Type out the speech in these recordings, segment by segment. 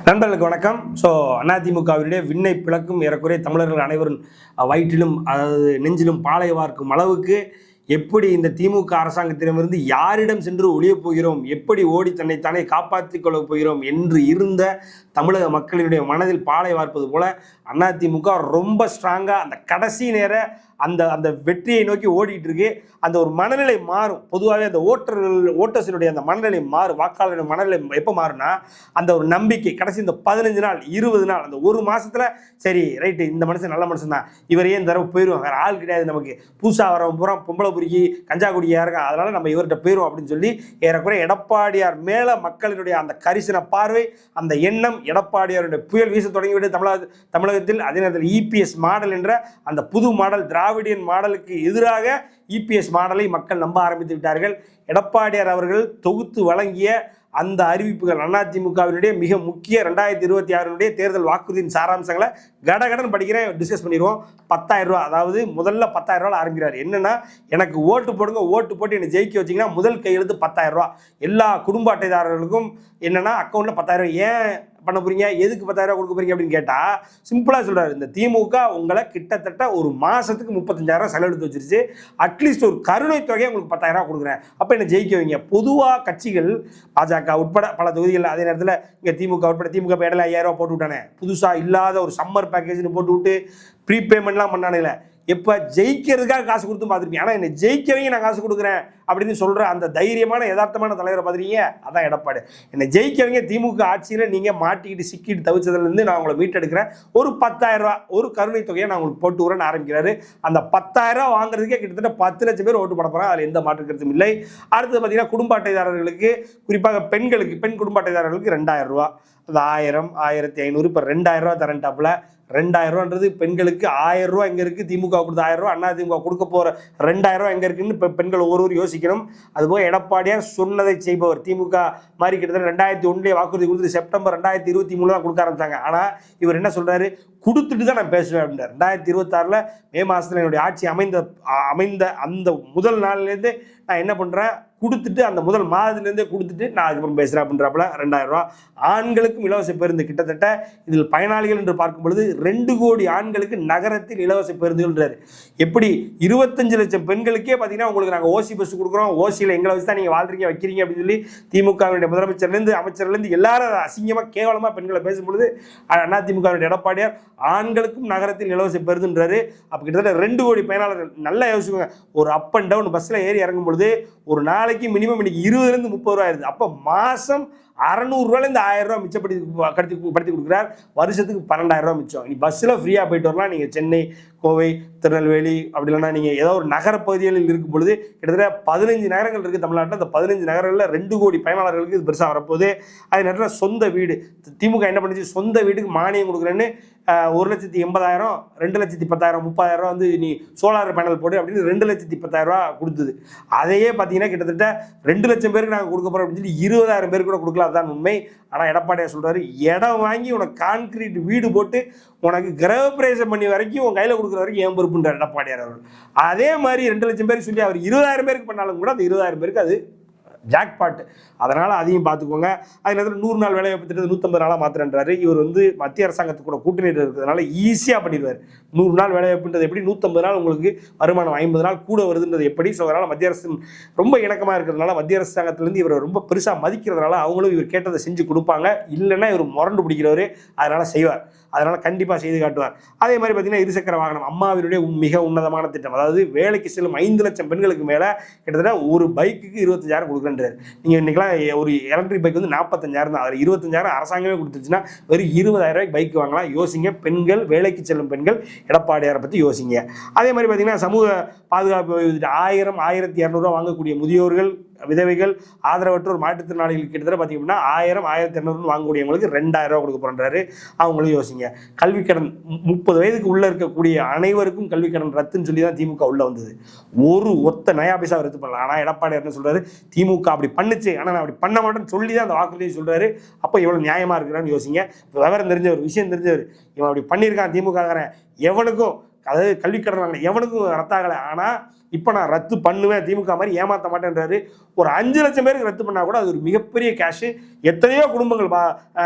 நண்பர்களுக்கு வணக்கம். அதிமுகவினுடைய விண்ணை பிளக்கும் ஏறக்குறைய தமிழர்கள் அனைவரும் வயிற்றிலும் அதாவது நெஞ்சிலும் பாலை வார்க்கும் அளவுக்கு எப்படி இந்த திமுக அரசாங்கத்திடமிருந்து யாரிடம் சென்று ஒளியப் போகிறோம், எப்படி ஓடி தன்னைத்தானே காப்பாற்றிக் கொள்ளப் போகிறோம் என்று இருந்த தமிழக மக்களினுடைய மனதில் பாலை வார்ப்பது போல அதிமுக ரொம்ப ஸ்ட்ராங்காக அந்த கடைசி நேர அந்த அந்த வெற்றியை நோக்கி ஓடிட்டு இருக்கு. அந்த ஒரு மனநிலை மாறும். பொதுவாகவே அந்த ஓட்டர்ஸினுடைய அந்த மனநிலை மாறும். வாக்காளருடைய மனநிலை எப்போ மாறும்னா, அந்த ஒரு நம்பிக்கை கடைசி இந்த 15 நாள் 20 நாள் அந்த ஒரு மாசத்துல சரி ரைட்டு இந்த மனுஷன் நல்ல மனுஷன் தான், இவரையே இந்த தடவை போயிடுவோம், வேற ஆள் கிடையாது, நமக்கு புதுசாக வரவன் பூரா பொம்பளை புரிக்கி கஞ்சா குடியா இருக்கா, அதனால நம்ம இவர்கிட்ட போயிடும் அப்படின்னு சொல்லி ஏறக்குறைய எடப்பாடியார் மேல மக்களினுடைய அந்த கரிசன பார்வை, அந்த எண்ணம் எடப்பாடியாருடைய புயல் வீச தொடங்கிவிட்டு தமிழகத்தில். அதே நேரத்தில் இபிஎஸ் மாடல் என்ற அந்த புது மாடல் திராவிடியன் மாடலுக்கு எதிராக இபிஎஸ் மாடலை மக்கள் நம்ப ஆரம்பித்து விட்டார்கள். எடப்பாடியார் அவர்கள் தொகுத்து வழங்கிய அந்த அறிவிப்புகள் அதிமுகவினுடைய மிக முக்கிய 2026 தேர்தல் வாக்குறுதியின் சாராம்சங்களை கடகடன் படிக்கிறேன், டிஸ்கஸ் பண்ணிடுவோம். 10,000 ரூபா, அதாவது முதல்ல 10,000 ரூபா ஆரம்பிக்கிறார். என்னன்னா, எனக்கு ஓட்டு போடுங்க, ஓட்டு போட்டு என்னை ஜெயிக்க வச்சிங்கன்னா முதல் கையெழுத்து 10,000 ரூபா. எல்லா குடும்ப அட்டைதாரர்களுக்கும் என்னன்னா அக்கௌண்ட்ல 10,000. ஏன் பண்ண போறீங்க, எதுக்கு 10,000 கொடுக்க போறீங்க அப்படின்னு கேட்டா சிம்பிளா சொல்றாரு, இந்த திமுக உங்களை கிட்டத்தட்ட ஒரு மாசத்துக்கு 35,000 செலவெடுத்து வச்சிருச்சு, அட்லீஸ்ட் ஒரு கருணை தொகையை உங்களுக்கு 10,000 கொடுக்குறேன், அப்ப என்ன ஜெயிக்க வைங்க. பொதுவா கட்சிகள் பாஜக உட்பட பல தொகுதிகள், அதே நேரத்தில் இங்க திமுக உட்பட திமுக இடையில 5,000 போட்டு விட்டானே, புதுசா இல்லாத ஒரு சம்மர் பேக்கேஜ்னு போட்டு விட்டு ப்ரீபேமெண்ட்லாம் பண்ணானுங்களே, எப்போ ஜெயிக்கிறதுக்காக காசு கொடுத்து பார்த்துருப்பீங்க, ஆனால் என்னை ஜெயிக்கவங்க நான் காசு கொடுக்குறேன் அப்படின்னு சொல்கிற அந்த தைரியமான யதார்த்தமான தலைவரை பார்த்துருக்கீங்க, அதான் எடப்பாடி. என்னை ஜெயிக்கவங்க திமுக ஆட்சியில் நீங்கள் மாட்டிக்கிட்டு சிக்கிட்டு தவிச்சதுலேருந்து நான் உங்களை மீட்டெடுக்கிறேன், ஒரு 10,000 ரூபா ஒரு கருணை தொகையை நான் உங்களுக்கு போட்டு விடுறேன்னு ஆரம்பிக்கிறாரு. அந்த 10,000 ரூபா வாங்குறதுக்கே கிட்டத்தட்ட 10 லட்சம் பேர் ஓட்டு போட போகிறாங்க, அதில் எந்த மாற்று கருத்தும் இல்லை. அடுத்தது பார்த்தீங்கன்னா குடும்ப அட்டைதாரர்களுக்கு, குறிப்பாக பெண்களுக்கு, பெண் குடும்ப அட்டைதாரர்களுக்கு 2,000 ரூபா, அது 1000 1500 இப்போ 2,000 ரூபா தரேன்டாப்புல. 2,000 ரூபான்றது பெண்களுக்கு 1000 ரூபா எங்கே இருக்குது, திமுக கொடுத்த 1000 ரூபா, அதிமுக கொடுக்க போகிற 2,000 ரூபா எங்கே இருக்குன்னு இப்போ பெண்கள் ஒவ்வொரு யோசிக்கணும். அதுபோக எடப்பாடியார் சொன்னதை செய்பவர். திமுக மாதிரி கிட்டத்தட்ட 2001 வாக்குறுதி கொடுத்து செப்டம்பர் 2023 தான் கொடுக்க ஆரம்பிச்சாங்க. ஆனால் இவர் என்ன சொல்கிறாரு, கொடுத்துட்டு தான் நான் பேசுவேன் அப்படின்னார். 2026 மே மாதத்தில் என்னுடைய ஆட்சி அமைந்த அந்த முதல் நாள்லேருந்து நான் என்ன பண்ணுறேன், கொடுத்துட்டு அந்த முதல் மாதத்துலேருந்தே கொடுத்துட்டு நான் அதுக்கப்புறம் பேசுகிறேன் அப்படின்றப்பல 2,000 ரூபா. ஆண்களுக்கும் இலவச பேருந்து, கிட்டத்தட்ட இதில் பயனாளிகள் என்று பார்க்கும் பொழுது 2 கோடி ஆண்களுக்கு நகரத்தில் இலவச பேருந்துகள்ன்றாரு. எப்படி 25 லட்சம் பெண்களுக்கே பார்த்தீங்கன்னா உங்களுக்கு நாங்கள் ஓசி பஸ் கொடுக்குறோம், ஓசியில் எங்களை வச்சு தான் நீங்கள் வாழ்றீங்க வைக்கிறீங்க அப்படின்னு சொல்லி திமுகவினுடைய முதலமைச்சர்லேருந்து அமைச்சர்லேருந்து எல்லாரும் அசிங்கமாக கேவலமாக பெண்களை பேசும்பொழுது அதிமுகவினுடைய எடப்பாடியார் ஆண்களுக்கும் நகரத்தில் இலவச பேருந்துன்றாரு. அப்போ கிட்டத்தட்ட 2 கோடி பயனாளர்கள். நல்லா யோசிச்சுக்கோங்க, ஒரு அப் அண்ட் டவுன் பஸ்ஸில் ஏறி இறங்கும் பொழுது ஒரு நாளைக்கு மினிமம் இன்னைக்கு 20 30 ரூபா ஆயிருது. அப்போ மாதம் 600 ரூபாயிலேருந்து 1000 ரூபா மிச்சப்படுத்தி கொடுக்குறார். வருஷத்துக்கு 12,000 ரூபா மிச்சம். நீ பஸ்ஸில் ஃப்ரீயாக போயிட்டு வரலாம். நீங்கள் சென்னை, கோவை, திருநெல்வேலி அப்படி இல்லைன்னா நீங்கள் ஏதோ ஒரு நகர பகுதிகளில் இருக்கும் பொழுது கிட்டத்தட்ட 15 நகரங்கள் இருக்குது தமிழ்நாட்டில். அந்த 15 நகரங்களில் 2 கோடி பயனாளர்களுக்கு இது பெருசாக வரப்போகுது. அதே நேரத்தில் சொந்த வீடு, திமுக என்ன பண்ணுச்சு, சொந்த வீட்டுக்கு மானியம் கொடுக்குறேன்னு 1,80,000 2,10,000 30,000 ரூபா வந்து நீ சோலார் பேனல் போடு அப்படின்னு 2,10,000 ரூபா கொடுத்தது. அதையே பார்த்தீங்கன்னா கிட்டத்தட்ட 2 லட்சம் பேருக்கு நாங்கள் கொடுக்க போகிறோம் அப்படின்னு சொல்லி 20,000 பேருக்கு கூட கொடுக்கலாம், அதுதான் உண்மை. ஆனால் எடப்பாடியார் சொல்கிறாரு, இடம் வாங்கி உனக்கு கான்கிரீட் வீடு போட்டு உனக்கு கிரகப்பிரவேசம் பண்ணி வரைக்கும் உன் கையில் கொடுக்குற வரைக்கும் ஏன் பொறுப்புன்றார் எடப்பாடியார் அவர்கள். அதே மாதிரி 2 லட்சம் பேருக்கு சொல்லி அவர் 20,000 பேருக்கு பண்ணாலும் கூட அந்த 20,000 பேருக்கு அது ஜாக்பாட். அதனால் அதையும் பார்த்துக்கோங்க. அதே நேரத்தில் 100 நாள் வேலைவாய்ப்பு திட்டத்தை 150 நாளாக மாத்திரன்றாரு. இவர் வந்து மத்திய அரசாங்கத்துக்கு கூட கூட்டணி இருக்கிறதுனால ஈஸியாக பண்ணிடுவார். 100 நாள் வேலைவாய்ப்புன்றது எப்படி, 150 நாள் உங்களுக்கு வருமானம் 50 நாள் கூட வருதுன்றது எப்படி. ஸோ அதனால் மத்திய அரசு ரொம்ப இணக்கமாக இருக்கிறதுனால, மத்திய அரசாங்கத்திலேருந்து இவர் ரொம்ப பெருசாக மதிக்கிறதுனால அவங்களும் இவர் கேட்டதை செஞ்சு கொடுப்பாங்க. இல்லைன்னா இவர் முரண்டு பிடிக்கிறவர், அதனால் செய்வார். அதனால் கண்டிப்பாக செய்து காட்டுவார். அதே மாதிரி பார்த்தீங்கன்னா இருசக்கர வாகனம் அம்மாவினுடைய மிக உன்னதமான திட்டம். அதாவது வேலைக்கு செல்லும் 5 லட்சம் பெண்களுக்கு மேலே கிட்டத்தட்ட ஒரு பைக்குக்கு 25,000 கொடுக்குறேன்றார். நீங்கள் இன்றைக்கெலாம் ஒரு எலக்ட்ரிக் பைக் வந்து 45,000 தான், அதில் 25,000 அரசாங்கமே கொடுத்துருச்சுன்னா வெறும் 20,000 ரூபாய்க்கு பைக் வாங்கலாம். யோசிங்க, பெண்கள், வேலைக்கு செல்லும் பெண்கள், எடப்பாடியாரை பற்றி யோசிங்க. அதே மாதிரி பார்த்தீங்கன்னா சமூக பாதுகாப்பு 1000 1200 ரூபா வாங்கக்கூடிய முதியோர்கள், விதவைகள், ஆதரவற்றோர், மாற்றுத்திறனாளிகளுக்கு கிட்டத்தட்ட பார்த்தீங்கன்னா 1000 1200 வாங்கக்கூடியவங்களுக்கு 2,000 ரூபா கொடுக்க போகிறாரு. அவங்களும் யோசிங்க. கல்விக்கடன் 30 வயதுக்கு உள்ளே இருக்கக்கூடிய அனைவருக்கும் கல்விக்கடன் ரத்துன்னு சொல்லி தான் திமுக உள்ளே வந்தது. ஒரு ஒத்த நயா பைசா ரத்து பண்ணலாம். ஆனால் எடப்பாடி என்ன சொல்கிறாரு, திமுக அப்படி பண்ணுச்சு, ஆனால் நான் அப்படி பண்ண மாட்டேன்னு சொல்லி தான் அந்த வாக்குறுதியை சொல்கிறாரு. அப்போ எவ்வளோ நியாயமாக இருக்கிறான்னு யோசிங்க. விவரம் தெரிஞ்சவர், விஷயம் தெரிஞ்சவர், இவன் அப்படி பண்ணியிருக்கான் திமுகங்கிறேன், எவனுக்கும் அதாவது கல்விக்கடன் வாங்கின எவனுக்கும் ரத்தாகலை. ஆனால் இப்போ நான் ரத்து பண்ணுவேன், திமுக மாதிரி ஏமாற்ற மாட்டேன்றாரு. ஒரு 5 லட்சம் பேருக்கு ரத்து பண்ணால் கூட அது ஒரு மிகப்பெரிய கேஷு, எத்தனையோ குடும்பங்கள்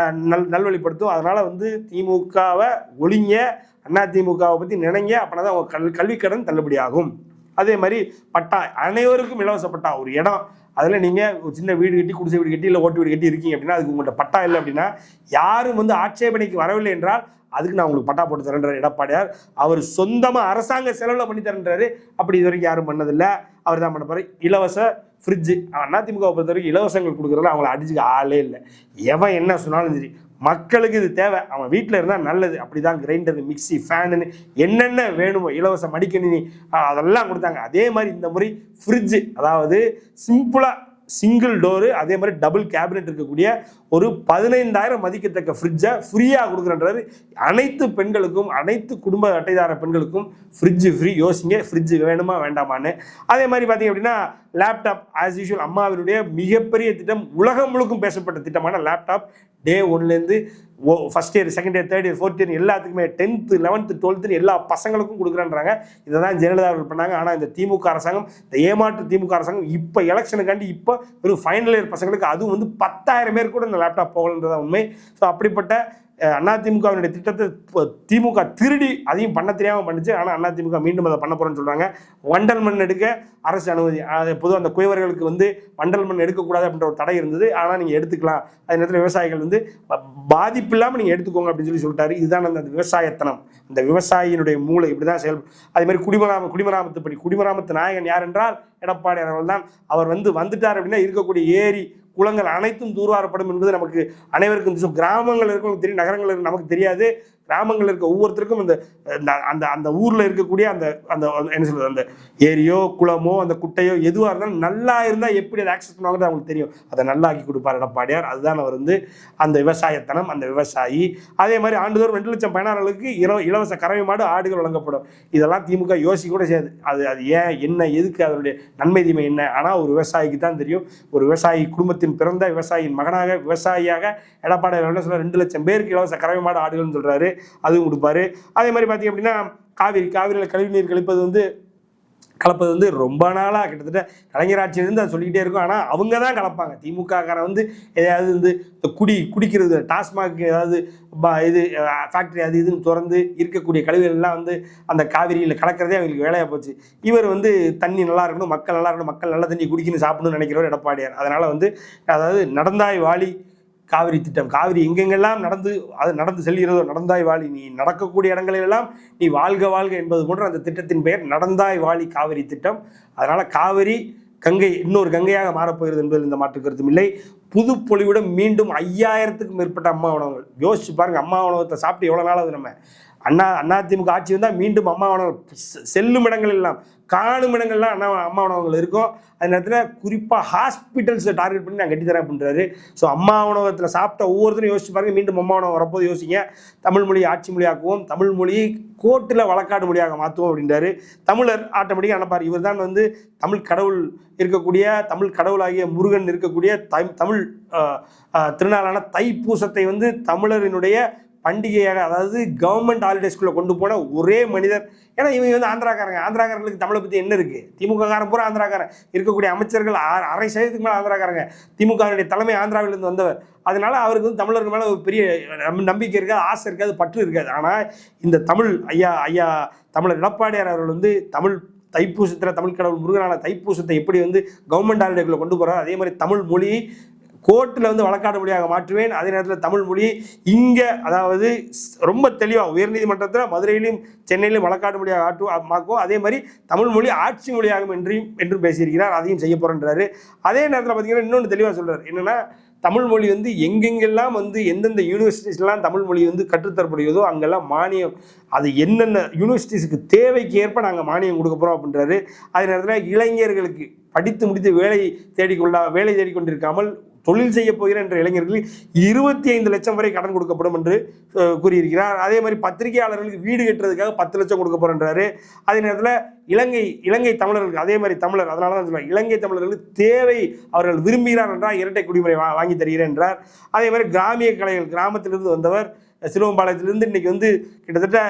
நல்வழிப்படுத்தும். அதனால் வந்து திமுகவை ஒழிங்க, அதிமுகவை பற்றி நினைங்க, அப்படின்னா தான் அவங்க கல்விக்கடன் தள்ளுபடி ஆகும். அதே மாதிரி பட்டா, அனைவருக்கும் இலவச பட்டா. ஒரு இடம் அதில் நீங்கள் ஒரு சின்ன வீடு கட்டி, குடிசை வீடு கட்டி, இல்லை ஓட்டு வீடு கட்டி இருக்கீங்க அப்படின்னா அதுக்கு உங்கள்கிட்ட பட்டா இல்லை அப்படின்னா யாரும் வந்து ஆட்சேபனைக்கு வரவில்லை என்றால் அதுக்கு நான் உங்களுக்கு பட்டா போட்டு தரேன்றார் எடப்பாடியார். அவர் சொந்தமாக அரசாங்க செலவில் பண்ணி தரேன்றாரு. அப்படி இது வரைக்கும் யாரும் பண்ணதில்லை, அவர் தான் பண்ண போகிறார். இலவச ஃப்ரிட்ஜு, அதிமுகவை பொறுத்த வரைக்கும் இலவசங்கள் கொடுக்குறதுல அவங்கள அடிச்சுக்க ஆளே இல்லை. எவன் என்ன சொன்னாலும் சரி, மக்களுக்கு இது தேவை, அவன் வீட்டில் இருந்தால் நல்லது. அப்படி தான் கிரைண்டரு, மிக்சி, ஃபேனுன்னு என்னென்ன வேணுமோ இலவச மடிக்கணினி அதெல்லாம் கொடுத்தாங்க. அதே மாதிரி இந்த முறை ஃப்ரிட்ஜு, அதாவது சிம்பிளாக சிங்கிள் டோரு, அதே மாதிரி டபுள் கேபினெட் இருக்கக்கூடிய ஒரு 15,000 மதிக்கத்தக்க ஃப்ரிட்ஜை ஃப்ரீயாக கொடுக்குறன்றாரு. அனைத்து பெண்களுக்கும், அனைத்து குடும்ப அட்டைதார பெண்களுக்கும் ஃப்ரிட்ஜு ஃப்ரீ. யோசிங்க, ஃப்ரிட்ஜு வேணுமா வேண்டாமான்னு. அதே மாதிரி பார்த்தீங்க அப்படின்னா லேப்டாப், ஆஸ் யூஷுவல் அம்மாவினுடைய மிகப்பெரிய திட்டம், உலகம் முழுக்கும் பேசப்பட்ட திட்டமான லேப்டாப் டே 1லேருந்து first year, second year, third year, fourth year எல்லாத்துக்குமே 10th 11th 12th எல்லா பசங்களுக்கும் கொடுக்குறேன்றாங்க. இதை தான் ஜெயலலிதா அவர்கள் பண்ணாங்க. ஆனால் இந்த திமுக அரசாங்கம், இந்த ஏமாற்று திமுக அரசாங்கம் இப்போ எலெக்ஷனுக்காண்டி இப்போ வெறும் ஃபைனல் இயர் பசங்களுக்கு அதுவும் வந்து 10,000 பேர் கூட இந்த லேப்டாப் போகலன்றதான் உண்மை. ஸோ அப்படிப்பட்ட அதிமுகவினுடைய திட்டத்தை திமுக திருடி அதையும் பண்ண தெரியாமல் பண்ணிச்சு. ஆனால் அதிமுக மீண்டும் அதை பண்ண போகிறேன்னு சொல்கிறாங்க. வண்டல் மண் எடுக்க அரசு அனுமதி, அது பொதுவாக அந்த குயவர்களுக்கு வந்து வண்டல் மண் எடுக்கக்கூடாது அப்படின்ற ஒரு தடை இருந்தது. ஆனால் நீங்கள் எடுத்துக்கலாம், அதே நேரத்தில் விவசாயிகள் வந்து பாதிப்பு இல்லாமல் நீங்கள் எடுத்துக்கோங்க அப்படின்னு சொல்லிட்டாரு. இதுதான் அந்த விவசாயத்தனம், அந்த விவசாயியினுடைய மூளை இப்படி தான் செயல்படும். அதே மாதிரி குடிமராமத்து பணி, குடிமராமத்து நாயகன் யார் என்றால் எடப்பாடி அவர்கள் தான். அவர் வந்துட்டார் அப்படின்னா இருக்கக்கூடிய ஏரி குளங்கள் அனைத்தும் தூர்வாரப்படும் என்பது நமக்கு அனைவருக்கும் கிராமங்கள் இருக்கவங்களுக்கு தெரியும், நகரங்கள் நமக்கு தெரியாது. கிராமங்கள் இருக்க ஒவ்வொருத்தருக்கும் அந்த அந்த ஊரில் இருக்கக்கூடிய அந்த அந்த என்ன சொல்றது, அந்த ஏரியோ குளமோ அந்த குட்டையோ எதுவாக இருந்தாலும் நல்லா இருந்தால் எப்படி அதை ஆக்சஸ் பண்ணுவாங்கன்னு அவங்களுக்கு தெரியும். அதை நல்லாக்கி கொடுப்பார் எடப்பாடியார். அதுதான் அவர் வந்து அந்த விவசாயத்தனம், அந்த விவசாயி. அதே மாதிரி ஆண்டுதோறும் 2 லட்சம் பயனாளர்களுக்கு இலவச கறவை மாடு, ஆடுகள் வழங்கப்படும். இதெல்லாம் திமுக யோசிக்க கூட செய்யாது. அது ஏன், என்ன, எதுக்கு, அதனுடைய நன்மை தீமை என்ன. ஆனால் ஒரு விவசாயிக்கு தான் தெரியும். ஒரு விவசாயி குடும்பத்தின் பிறந்த விவசாயியின் மகனாக, விவசாயியாக எடப்பாடியார் என்ன சொல்றாரு, 2 லட்சம் பேருக்கு இலவச கறவை மாடு, ஆடுகள்னு சொல்றாரு. அதுவும் கொடுப்பாரு. அதே மாதிரி பார்த்தீங்க அப்படின்னா காவிரியில் கழிவுநீர் கலப்பது வந்து ரொம்ப நாளாக கிட்டத்தட்ட கலைஞர் ஆட்சியிலிருந்து அதை சொல்லிக்கிட்டே இருக்கும். ஆனால் அவங்க தான் கலப்பாங்க. திமுக காரன் வந்து எதையாவது வந்து குடிக்கிறது, டாஸ்மாக் ஏதாவது இது ஃபேக்ட்ரி அது இதுன்னு திறந்து இருக்கக்கூடிய கழிவுகள் எல்லாம் வந்து அந்த காவிரியில் கலக்கிறதே அவங்களுக்கு வேலையாக போச்சு. இவர் வந்து தண்ணி நல்லா இருக்கணும், மக்கள் நல்லா இருக்கணும், மக்கள் நல்ல தண்ணி குடிக்கணும், சாப்பிடணும்னு நினைக்கிறவர் எடப்பாடியார். அதனால் வந்து அதாவது நடந்தாய் வாழி காவிரி திட்டம், காவிரி எங்கெங்கெல்லாம் நடந்து செல்கிறதோ நடந்தாய் வாழி, நீ நடக்கக்கூடிய இடங்களிலெல்லாம் நீ வாழ்க வாழ்க என்பது போன்ற அந்த திட்டத்தின் பெயர் நடந்தாய் வாழி காவிரி திட்டம். அதனால் காவிரி கங்கை இன்னொரு கங்கையாக மாறப்போகிறது என்பதில் இந்த மாற்று கருத்தும் இல்லை. புதுப்பொலிவுடன் மீண்டும் 5000க்கும் மேற்பட்ட அம்மா உணவுகள். யோசிச்சு பாருங்க, அம்மா உணவகத்தை சாப்பிட்டு எவ்வளோ நாளாவது நம்ம. அதிமுக ஆட்சி வந்தால் மீண்டும் அம்மா உணவகம் செல்லும் இடங்கள் எல்லாம், காணும் இடங்கள்லாம் அம்மா உணவகங்கள் இருக்கும். அந்த நேரத்தில் குறிப்பாக ஹாஸ்பிட்டல்ஸை டார்கெட் பண்ணி நான் கட்டித்தரேன் அப்படின்றாரு. ஸோ அம்மா உணவகத்தில் சாப்பிட்ட ஒவ்வொருத்தரும் யோசிச்சு பாருங்க, மீண்டும் அம்மா உணவகம் வரப்போது யோசிங்க. தமிழ் மொழி ஆட்சி மொழியாக்குவோம், தமிழ் மொழியை கோர்ட்டில் வழக்காடு மொழியாக மாற்றுவோம் அப்படின்றாரு. தமிழர் ஆட்டோமேட்டிக்காக நினைப்பார், இவர் தான் வந்து தமிழ் கடவுள் இருக்கக்கூடிய, தமிழ் கடவுளாகிய முருகன் இருக்கக்கூடிய தமிழ் திருநாளான தைப்பூசத்தை வந்து தமிழரினுடைய பண்டிகையாக, அதாவது கவர்மெண்ட் ஹாலிடேஸ்குள்ளே கொண்டு போன ஒரே மனிதர். ஏன்னா இவங்க வந்து ஆந்திராக்காரங்களுக்கு தமிழை பற்றி என்ன இருக்குது? திமுக காரன் பூரா ஆந்திராக்காரன், இருக்கக்கூடிய அமைச்சர்கள் 1/2% மேலே ஆந்திராக்காரங்க. திமுகவினுடைய தலைமை ஆந்திராவிலிருந்து வந்தவர். அதனால அவருக்கு வந்து தமிழர்கள் மேலே ஒரு பெரிய நம்பிக்கை இருக்காது, ஆசை இருக்காது, பற்று இருக்காது. ஆனால் இந்த ஐயா தமிழர் எடப்பாடியார் அவர்கள் வந்து தைப்பூசத்தில் தமிழ் கடவுள் முருகனான தைப்பூசத்தை எப்படி வந்து கவர்மெண்ட் ஹாலிடேக்குள்ளே கொண்டு போகிறார், அதே மாதிரி தமிழ் மொழியை கோர்ட்டில் வந்து வழக்காடு மொழியாக மாற்றுவேன். அதே நேரத்தில் தமிழ் மொழி இங்கே, அதாவது ரொம்ப தெளிவாக உயர்நீதிமன்றத்தில் மதுரையிலும் சென்னையிலும் வழக்காடு மொழியாக ஆக்கும். அதே மாதிரி தமிழ் மொழி ஆட்சி மொழியாகும் என்றும் பேசியிருக்கிறார். அதையும் செய்ய போகிறேன்றாரு. அதே நேரத்தில் பார்த்தீங்கன்னா இன்னொன்று தெளிவாக சொல்கிறார், என்னென்னா தமிழ் மொழி வந்து எங்கெங்கெல்லாம் வந்து எந்தெந்த யூனிவர்சிட்டிஸ்லாம் தமிழ் மொழி வந்து கற்றுத்தரப்படுகிறதோ அங்கெல்லாம் மானியம், அது என்னென்ன யூனிவர்சிட்டிஸுக்கு தேவைக்கு ஏற்ப நாங்கள் மானியம் கொடுக்க போகிறோம் அப்படின்றாரு. அதே நேரத்தில் இளைஞர்களுக்கு படித்து முடித்து வேலை தேடிக்கொண்டிருக்காமல் தொழில் செய்ய போகிற என்ற இளைஞர்களுக்கு 25 லட்சம் வரை கடன் கொடுக்கப்படும் என்று கூறியிருக்கிறார். அதே மாதிரி பத்திரிகையாளர்களுக்கு வீடு கட்டுறதுக்காக 10 லட்சம் கொடுக்க போறேன்றாரு. அதே நேரத்தில் இலங்கை தமிழர்களுக்கு, அதே மாதிரி தமிழர், அதனால தான் சொல்லுவாங்க, இலங்கை தமிழர்களுக்கு தேவை, அவர்கள் விரும்புகிறார் என்றால் இரட்டை குடிமுறை வாங்கி தருகிறேன் என்றார். அதே மாதிரி கிராமிய கலைகள், கிராமத்திலிருந்து வந்தவர் சிலுவம்பாளையத்திலிருந்து இன்னைக்கு வந்து கிட்டத்தட்ட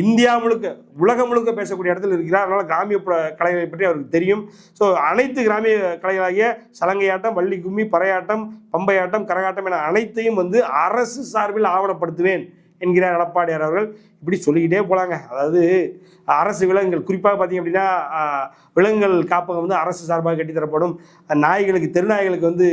இந்தியா முழுக்க உலகம் முழுக்க பேசக்கூடிய இடத்துல இருக்கிறார். அதனால கிராமிய கலைகளை பற்றி அவருக்கு தெரியும். ஸோ அனைத்து கிராமிய கலைகளாகிய சலங்கையாட்டம், வள்ளி கும்மி, பறையாட்டம், பம்பையாட்டம், கரகாட்டம் என அனைத்தையும் வந்து அரசு சார்பில் ஆவணப்படுத்துவேன் என்கிறார் எடப்பாடியார் அவர்கள். இப்படி சொல்லிக்கிட்டே போகலாங்க. அதாவது அரசு விலங்குகள் குறிப்பாக பார்த்தீங்க அப்படின்னா விலங்குகள் காப்பகம் வந்து அரசு சார்பாக கட்டித்தரப்படும். நாய்களுக்கு தெருநாய்களுக்கு வந்து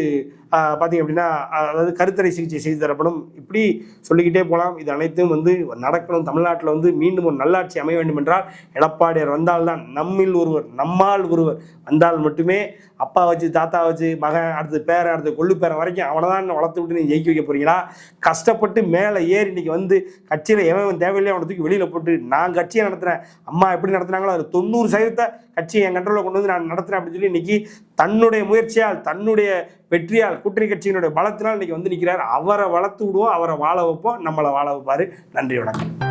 பார்த்தீங்க அப்படின்னா அதாவது கருத்தடை சிகிச்சை செய்து தரப்படும். இப்படி சொல்லிக்கிட்டே போகலாம். இது அனைத்தும் வந்து நடக்கணும். தமிழ்நாட்டில் வந்து மீண்டும் ஒரு நல்லாட்சி அமைய வேண்டும் என்றால் எடப்பாடியார் வந்தால்தான், நம்மில் ஒருவர், நம்மால் ஒருவர் வந்தால் மட்டுமே அப்பா வச்சு தாத்தா வச்சு மகன் அடுத்து பேரன் அடுத்து கொள்ளு பேரன் வரைக்கும் அவனை தான் வளர்த்து விட்டு நீங்கள் ஜெயிக்க வைக்க போறீங்களா? கஷ்டப்பட்டு மேலே ஏறி இன்னைக்கு வந்து கட்சியில் எவன் தேவையில்லையே அவனை தூக்கி வெளியில் போட்டு நான் கட்சியை நடத்துகிறேன், அம்மா எப்படி நடத்துனாங்களோ அது 90% கட்சியை என் கண்ட்ரோலில் கொண்டு வந்து நான் நடத்துகிறேன் அப்படின்னு சொல்லி இன்னைக்கு தன்னுடைய முயற்சியால் தன்னுடைய வெற்றியால் கூட்டணி கட்சியினுடைய பலத்தினால் இன்னைக்கு வந்து நிற்கிறார். அவரை வளர்த்து விடுவோம், அவரை வாழ வைப்போம், நம்மளை வாழ வைப்பார். நன்றி, வணக்கம்.